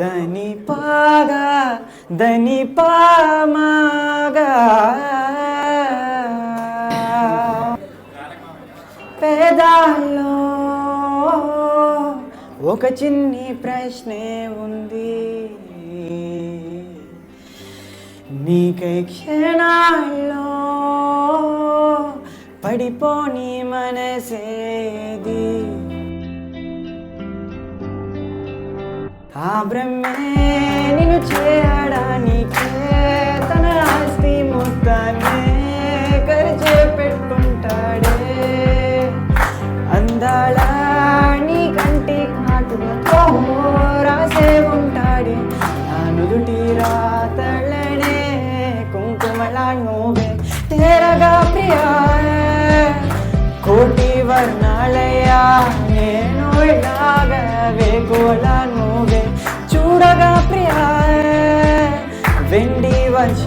దని పాగా దని పామాగా పేదాల్లో ఒక చిన్ని ప్రశ్నే ఉంది, నీకై క్షణాల్లో పడిపోని మనసేది. ఆ బ్రహ్మే నిన్ను చేయడానికే తన ఆస్తి మొత్తాన్నే ఖర్చే పెట్టుంటాడే. అందాల నీ కంటి కాటులతో రాసే ఉంటాడే. నా నుదుటి రాతళ్ళనే కుంకుమలా నువ్వే తేరగా ప్రియా. కోటి వర్ణాలయ్యా నేను ఇలాగా వేకోలా నువ్వే చూడగా ప్రియా. వెండి వర్ష